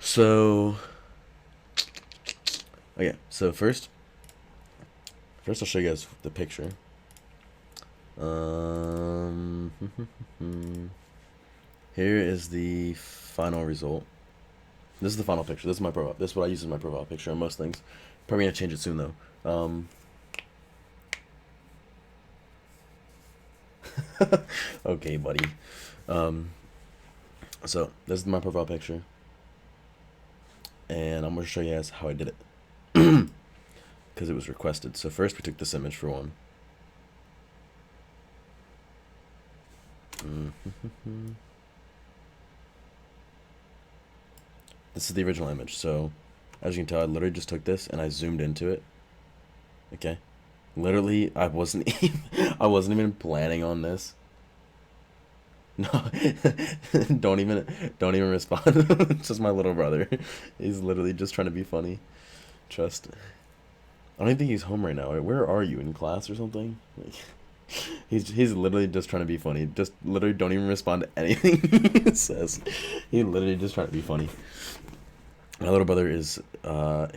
So, okay. So first I'll show you guys the picture. Um, Here is the final result. This is the final picture. This is my profile. This is what I use as my profile picture on most things. Probably gonna change it soon though. Okay, buddy. Um, so this is my profile picture, and I'm gonna show you guys how I did it because it was requested. So first we took this image for one. This is the original image. So as you can tell, I literally just took this and I zoomed into it. Okay, literally, I wasn't even planning on this. No, don't even respond. It's just my little brother. He's literally just trying to be funny. Trust. I don't even think he's home right now. Where are you, in class or something? Like, he's literally just trying to be funny. Just literally don't even respond to anything he says. He literally just trying to be funny. My little brother is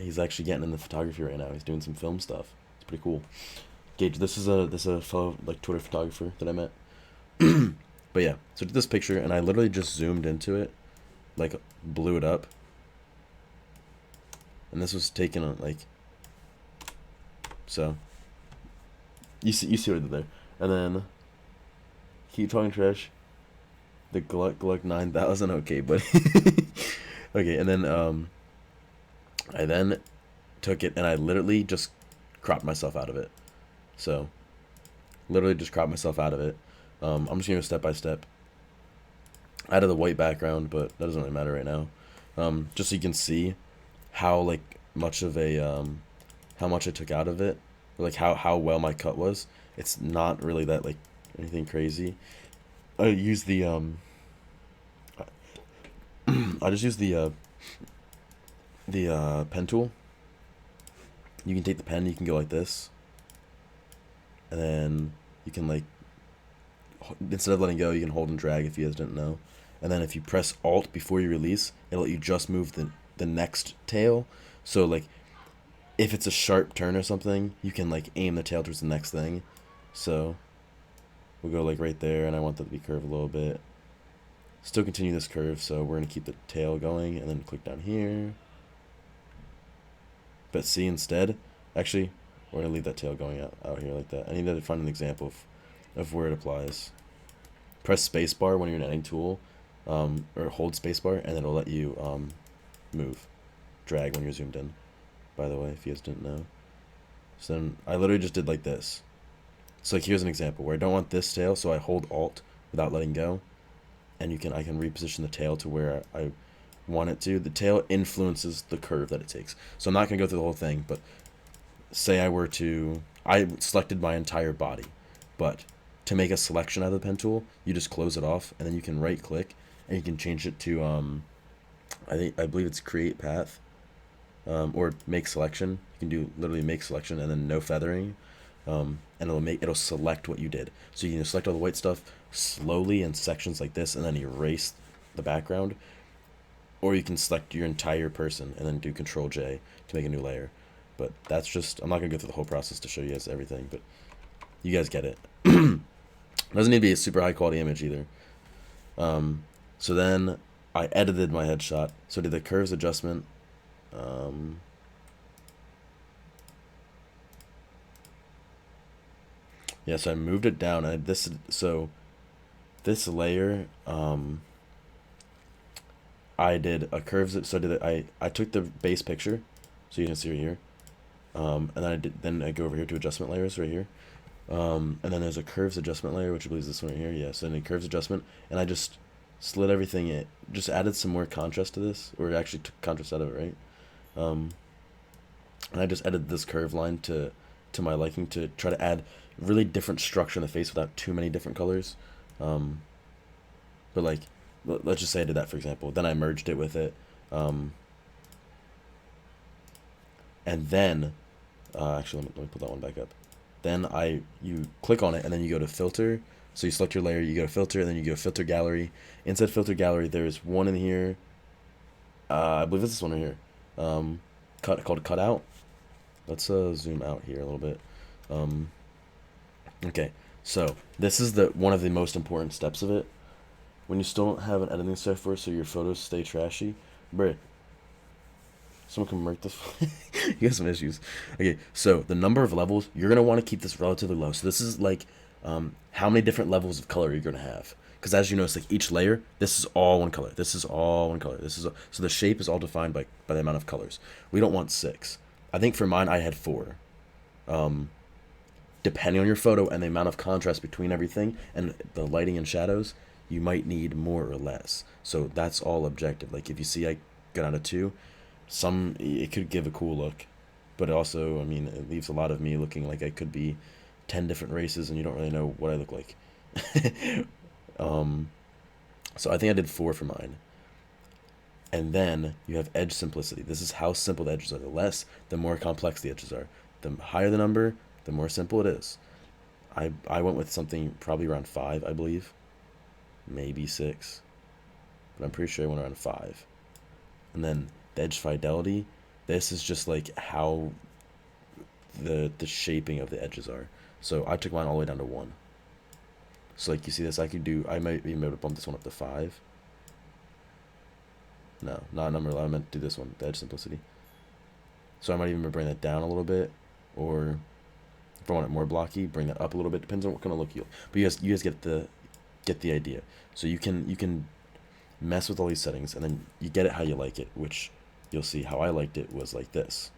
he's actually getting into photography right now. He's doing some film stuff. It's pretty cool. Gage, this is a fellow like Twitter photographer that I met. But yeah, so did this picture and I literally just zoomed into it, like blew it up, and this was taken on like so. You see what I did there, and then keep talking trash. The Gluck 9000. Okay, buddy. Okay, and then I then took it and I literally just cropped myself out of it. So literally just cropped myself out of it. I'm just gonna go step by step. I added the white background, but that doesn't really matter right now. Just so you can see how like much of a how much I took out of it, like how well my cut was. It's not really that like anything crazy. I use the I just use the pen tool. You can take the pen, you can go like this, and then you can like instead of letting go, you can hold and drag if you guys didn't know. And then if you press Alt before you release, it'll let you just move the next tail. So like if it's a sharp turn or something, you can like aim the tail towards the next thing. So we'll go like right there, and I want that to be curved a little bit. Still continue this curve, so we're gonna keep the tail going, and then click down here. But see, instead, actually, we're gonna leave that tail going out here like that. I need to find an example of where it applies. Press spacebar when you're in editing tool, or hold spacebar, and it'll let you move, drag when you're zoomed in. By the way, if you guys didn't know. So then I literally just did like this. So like here's an example where I don't want this tail, so I hold Alt without letting go, and I can reposition the tail to where I want it to. The tail influences the curve that it takes. So I'm not gonna go through the whole thing, but say I selected my entire body, but to make a selection out of the pen tool, you just close it off, and then you can right click, and you can change it to I believe it's create path, or make selection. You can do literally make selection and then no feathering, and it'll select what you did. So you can select all the white stuff slowly in sections like this, and then erase the background, or you can select your entire person and then do Control J to make a new layer. But that's just, I'm not gonna go through the whole process to show you guys everything, but you guys get it. Doesn't need to be a super high quality image either. So then I edited my headshot. So I did the curves adjustment. Yeah, so I moved it down. So this layer, I did a curves. So I took the base picture, so you can see right here. And then I go over here to adjustment layers right here. And then there's a curves adjustment layer, which I believe is this one right here. Yeah, so then curves adjustment, and I just slid everything in, just added some more contrast to this, or actually took contrast out of it, right? And I just edited this curve line to my liking to try to add really different structure in the face without too many different colors. But like, let's just say I did that for example. Then I merged it with it, and then actually let me put that one back up. Then you click on it, and then you go to filter. So you select your layer, you go to filter, and then you go to filter gallery. Inside filter gallery, there's one in here. I believe it's this one right here. Called cutout. Let's zoom out here a little bit. Um, okay, so this is the one of the most important steps of it. When you still don't have an editing software, so your photos stay trashy, bruh. Someone can mark this. You got some issues. Okay, so the number of levels, you're gonna want to keep this relatively low. So this is like, how many different levels of color you're gonna have. Because as you notice, like each layer, this is all one color. This is all one color. So the shape is all defined by the amount of colors. We don't want 6. I think for mine, I had 4. Um, Depending on your photo and the amount of contrast between everything and the lighting and shadows, you might need more or less. So that's all objective. Like if you see I got out of 2, some it could give a cool look, but also, I mean, it leaves a lot of me looking like I could be 10 different races and you don't really know what I look like. um, so I think I did 4 for mine. And then you have edge simplicity. This is how simple the edges are. The less, the more complex the edges are. The higher the number, the more simple it is. I went with something probably around 5, I believe. Maybe 6. But I'm pretty sure I went around 5. And then the edge fidelity, this is just like how the shaping of the edges are. So I took mine all the way down to 1. So like you see this, I might even be able to bump this one up to 5. No, not number 11. I meant to do this one, the edge simplicity. So I might even bring that down a little bit, or if I want it more blocky, bring that up a little bit. Depends on what kind of look you. But you guys get the idea. So you can mess with all these settings, and then you get it how you like it. Which you'll see how I liked it was like this.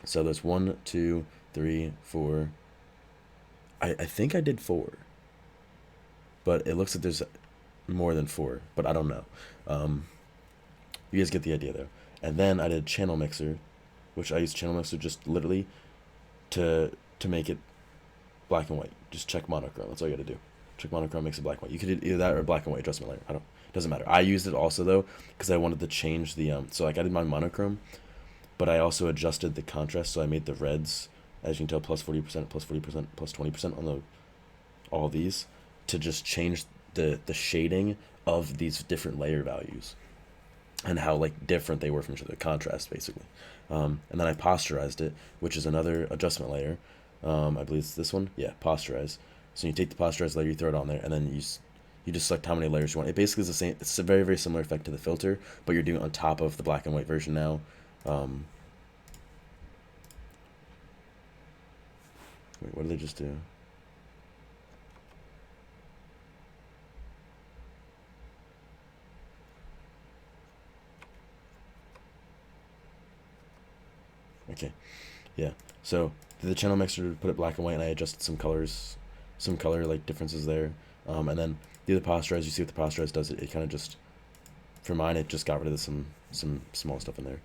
So there's 1, 2, 3, 4. I think I did 4, but it looks like there's more than 4, but I don't know. You guys get the idea though. And then I did channel mixer, which I use channel mixer just literally to make it black and white. Just check monochrome. That's all you got to do. Check monochrome makes it black and white. You could do either that or black and white adjustment layer. Doesn't matter. I used it also though because I wanted to change the so like I did my monochrome, but I also adjusted the contrast. So I made the reds, as you can tell, plus 40%, plus 40%, plus 20% on all of these to just change the shading of these different layer values and how like different they were from each other, contrast basically. And then I posterized it, which is another adjustment layer. I believe it's this one. Yeah, posterize. So you take the posterized layer, you throw it on there, and then you just select how many layers you want. It basically is the same. It's a very, very similar effect to the filter, but you're doing it on top of the black and white version now. Wait, what did they just do? Okay, yeah. So the channel mixer to put it black and white, and I adjusted some colors, some color like differences there. And then the posterize. You see what the posterize does? It kind of just, for mine, it just got rid of some small stuff in there.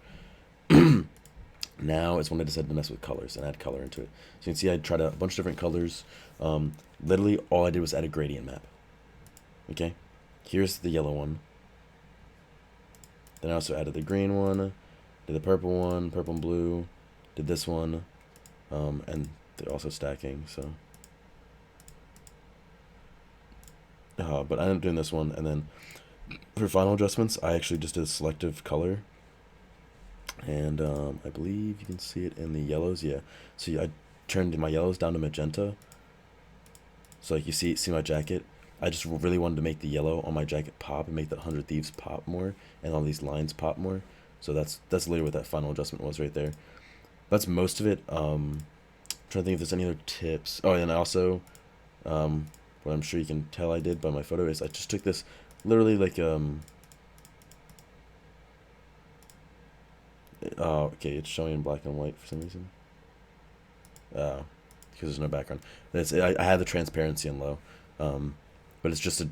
Now is when I decided to mess with colors and add color into it. So you can see I tried a bunch of different colors. Literally all I did was add a gradient map. Okay, here's the yellow one. Then I also added the green one, did the purple one, purple and blue, did this one, and they're also stacking. So, but I ended up doing this one, and then for final adjustments, I actually just did a selective color. And I believe you can see it in the yellows. Yeah, so I turned my yellows down to magenta. So like you see my jacket. I just really wanted to make the yellow on my jacket pop and make the 100 Thieves pop more, and all these lines pop more. So that's literally what that final adjustment was right there. That's most of it. Trying to think if there's any other tips. Oh, and also, what I'm sure you can tell I did by my photo is I just took this, literally like oh, okay, it's showing in black and white for some reason. Because there's no background. I had the transparency in low, but it's just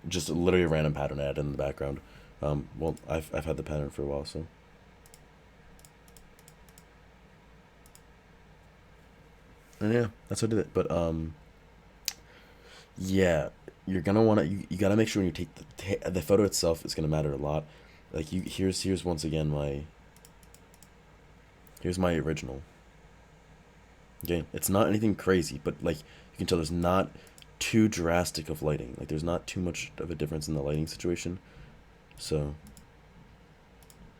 literally a random pattern I added in the background. Well, I've had the pattern for a while, so. And yeah, that's how I did it. But yeah, you're gonna wanna you gotta make sure when you take the photo itself is gonna matter a lot. Like here's once again here's my original. Okay, it's not anything crazy, but like you can tell there's not too drastic of lighting. Like there's not too much of a difference in the lighting situation. So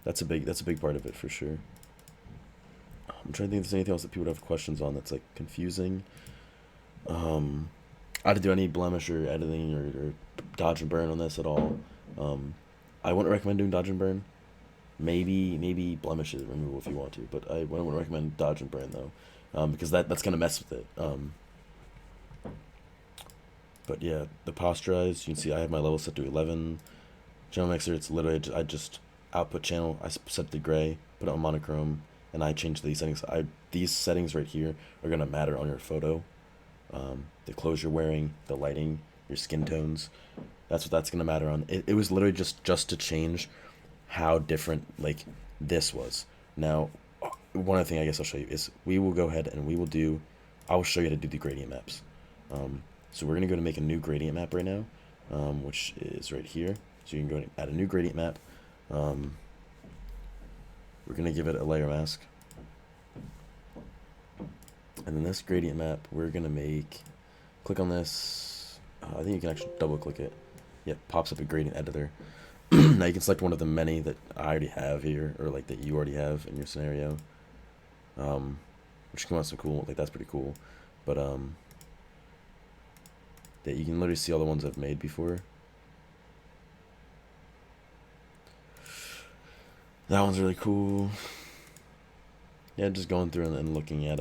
That's a big part of it for sure. I'm trying to think if there's anything else that people would have questions on that's like confusing. I had to do any blemish or editing or dodge and burn on this at all. Um, I wouldn't recommend doing dodge and burn. Maybe blemishes removal if you want to, but I wouldn't recommend dodge and burn though, because that's gonna mess with it. But yeah, the posterize, you can see I have my level set to 11. Channel mixer, it's literally I just output channel. I set the gray, put it on monochrome, and I change these settings. These settings right here are gonna matter on your photo. The clothes you're wearing, the lighting, your skin tones. That's what that's gonna matter on. It was literally just to change how different like this was. Now, one other thing I guess I'll show you is we will go ahead and we will do. I will show you how to do the gradient maps. So we're gonna go to make a new gradient map right now, which is right here. So you can go and add a new gradient map. We're gonna give it a layer mask. And then this gradient map, we're gonna click on this. I think you can actually double click it. Yep, pops up a gradient editor. Now you can select one of the many that I already have here, or like that you already have in your scenario. Which come out some cool, like that's pretty cool. But that you can literally see all the ones I've made before. That one's really cool. Yeah, just going through and looking at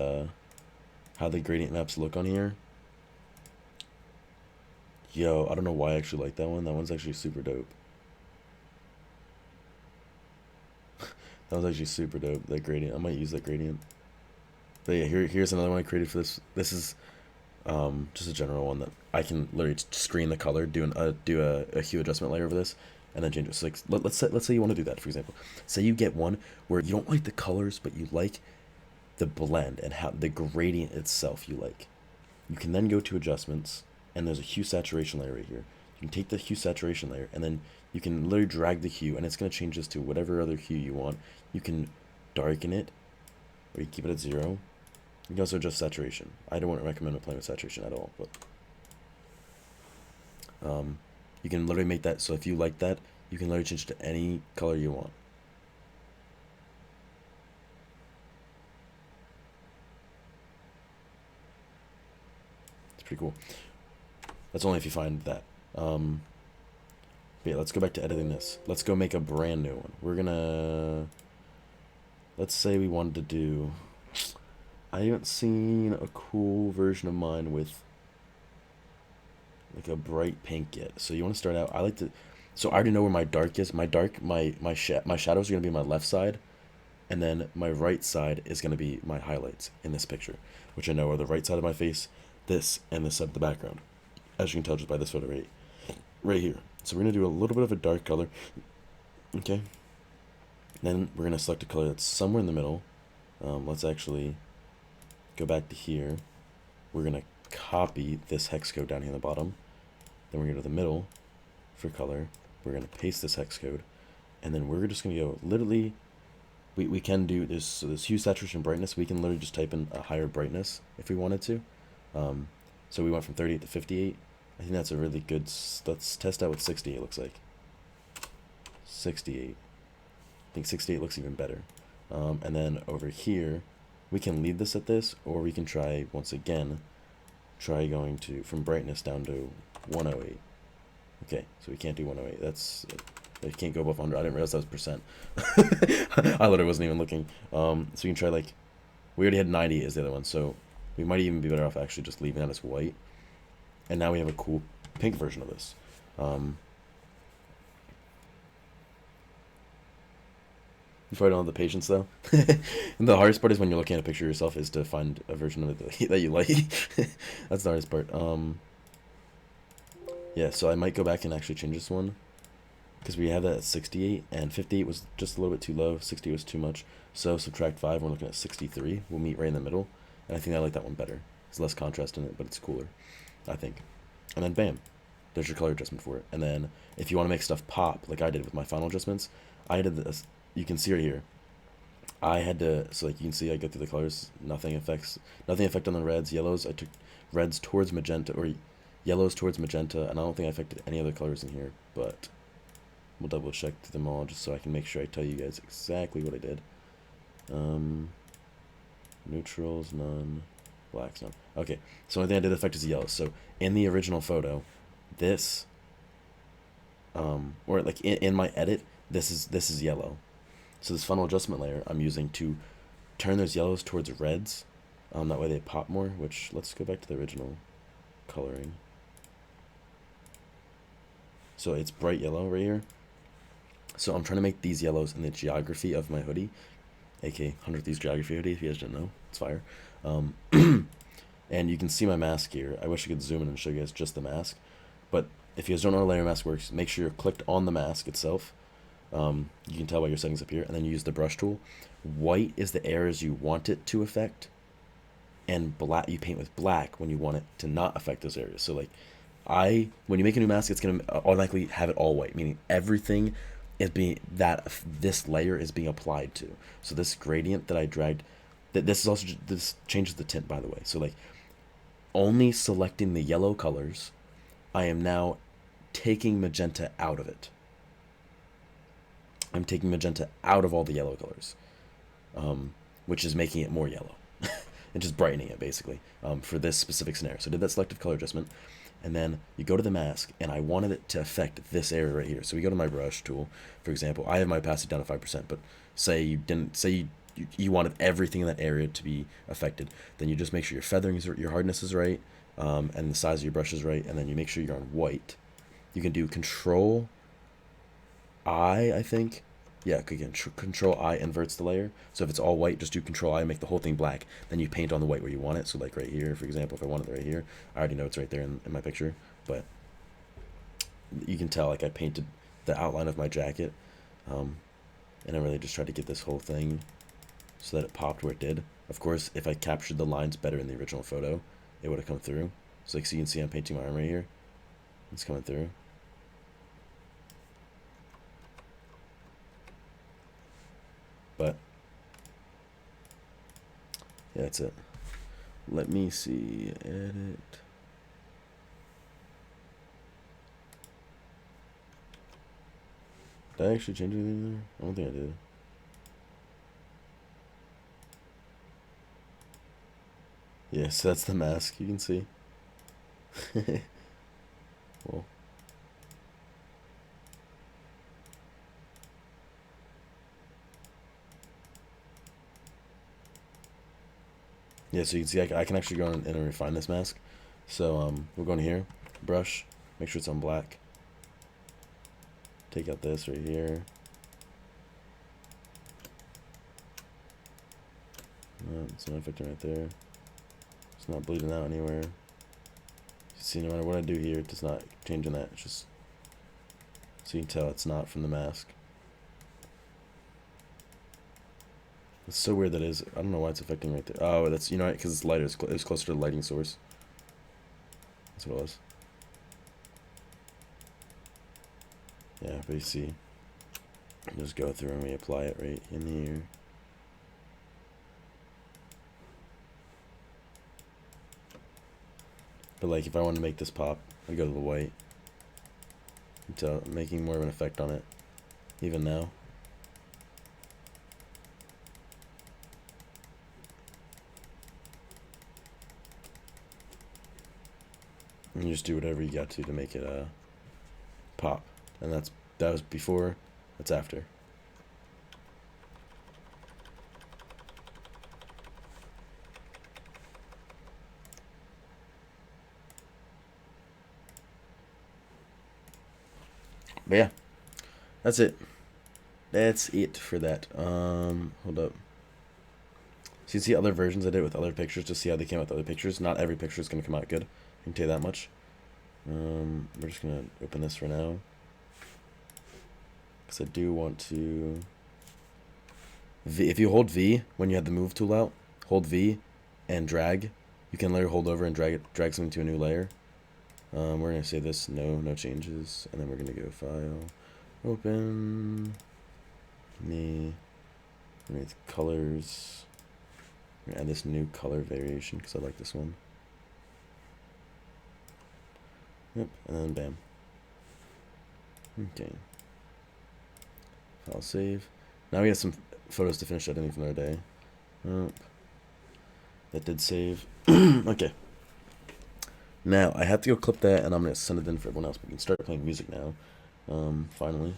how the gradient maps look on here. Yo, I don't know why I actually like that one. That one's actually super dope. That was actually super dope, that gradient. I might use that gradient. But yeah, here's another one I created for this. This is just a general one that I can literally screen the color, do a hue adjustment layer over this, and then change it. So like, let's say you want to do that, for example. Say you get one where you don't like the colors, but you like the blend and how the gradient itself you like. You can then go to adjustments, and there's a hue saturation layer right here. You can take the hue saturation layer, and then you can literally drag the hue, and it's going to change this to whatever other hue you want. You can darken it, or you keep it at 0. You can also adjust saturation. I don't recommend playing with saturation at all, but you can literally make that, so if you like that, you can literally change it to any color you want. It's pretty cool. That's only if you find that. But yeah, let's go back to editing this. Let's go make a brand new one. We're gonna, let's say we wanted to do, I haven't seen a cool version of mine with like a bright pink yet. So you want to start out, I like to, so I already know where my dark is. My shadows are gonna be on my left side, and then my right side is gonna be my highlights in this picture, which I know are the right side of my face, this, and this side of the background. As you can tell just by this photo right here. So we're gonna do a little bit of a dark color. Okay. Then we're gonna select a color that's somewhere in the middle. Let's actually go back to here. We're gonna copy this hex code down here in the bottom. Then we're gonna go to the middle for color. We're gonna paste this hex code, and then we're just gonna go literally. We can do this. So this hue, saturation, brightness. We can literally just type in a higher brightness if we wanted to. So we went from 38 to 58. I think that's a really good. Let's test out with 60. It looks like 68. I think 68 looks even better. And then over here, we can leave this at this, or we can try once again. Try going to from brightness down to 108. Okay, so we can't do 108. That's it can't go above 100. I didn't realize that was percent. I literally wasn't even looking. So you can try like, we already had 90 as the other one, so we might even be better off actually just leaving that as white. And now we have a cool pink version of this. You probably don't have the patience though. And the hardest part is when you're looking at a picture of yourself is to find a version of it that you like. That's the hardest part. Yeah, so I might go back and actually change this one, because we have that at 68, and 58 was just a little bit too low, 60 was too much. So subtract 5, we're looking at 63. We'll meet right in the middle, and I think I like that one better. There's less contrast in it, but it's cooler, I think. And then bam, there's your color adjustment for it. And then if you want to make stuff pop, like I did with my final adjustments, I did this. You can see right here. I had to, so like you can see, I go through the colors. Nothing effect on the reds, yellows. I took reds towards magenta, or yellows towards magenta, and I don't think I affected any other colors in here. But We'll double check them all just so I can make sure I tell you guys exactly what I did. Neutrals, none. Blacks, none. Okay, so the only thing I did affect is yellow. So in the original photo, this, or like in my edit, this is yellow. So this funnel adjustment layer I'm using to turn those yellows towards reds. That way they pop more, which, let's go back to the original coloring. So it's bright yellow right here. So I'm trying to make these yellows in the geography of my hoodie, aka 100 Thieves geography hoodie, if you guys didn't know. It's fire. And you can see my mask here. I wish I could zoom in and show you guys just the mask. But if you guys don't know how layer mask works, make sure you're clicked on the mask itself. You can tell by your settings up here, and then you use the brush tool. White is the areas you want it to affect, and black, you paint with black when you want it to not affect those areas. So like, when you make a new mask, it's gonna automatically have it all white, meaning everything is being, that this layer is being applied to. So this gradient that I dragged, this is also, this changes the tint, by the way. So like, only selecting the yellow colors, I am now taking magenta out of it. I'm taking magenta out of all the yellow colors, which is making it more yellow and just brightening it basically, for this specific scenario. So I did that selective color adjustment, and then you go to the mask, and I wanted it to affect this area right here. So we go to my brush tool, for example. I have my opacity down to 5%, but say you didn't, say you wanted everything in that area to be affected, then you just make sure your feathering is, your hardness is right, and the size of your brush is right, and then you make sure you're on white. You can do Control I think. Yeah, again, Control I inverts the layer. So if it's all white, just do Control I, make the whole thing black. Then you paint on the white where you want it. So like right here, for example, if I wanted it right here, I already know it's right there in my picture. But you can tell, like, I painted the outline of my jacket, and I really just tried to get this whole thing so that it popped where it did. Of course, if I captured the lines better in the original photo, it would have come through. So like, so you can see I'm painting my arm right here. It's coming through. But yeah, that's it. Let me see. Edit. Did I actually change anything there? I don't think I did. Yeah, so that's the mask, you can see. Well. Yeah, so you can see I can actually go in and refine this mask. So we're going here, brush, make sure it's on black. Take out this right here. No, it's not affecting right there. It's not bleeding out anywhere. You see, no matter what I do here, it does not change in that. It's just, so you can tell it's not from the mask. It's so weird that is. I don't know why it's affecting right there. Oh, that's, you know, because it's lighter. It's closer to the lighting source. That's what it was. Yeah, but you see, just go through and reapply it right in here. But like, if I want to make this pop, I go to the white. So I'm making more of an effect on it, even now. And you just do whatever you got to make it pop. And that was before, that's after. But yeah, that's it. That's it for that. Hold up. So you can see other versions I did with other pictures to see how they came out with other pictures. Not every picture is going to come out good. I can tell you that much. We're just going to open this for now, because I do want to... If you hold V when you have the move tool out, hold V and drag. You can layer hold over and drag something to a new layer. We're going to say this, no changes, and then we're going to go File, Open, underneath Colors. I'm going to add this new color variation because I like this one. Yep, and then bam. Okay. File save. Now we have some photos to finish editing for another day. That did save. Okay. Now I have to go clip that, and I'm gonna send it in for everyone else. We can start playing music now. Finally.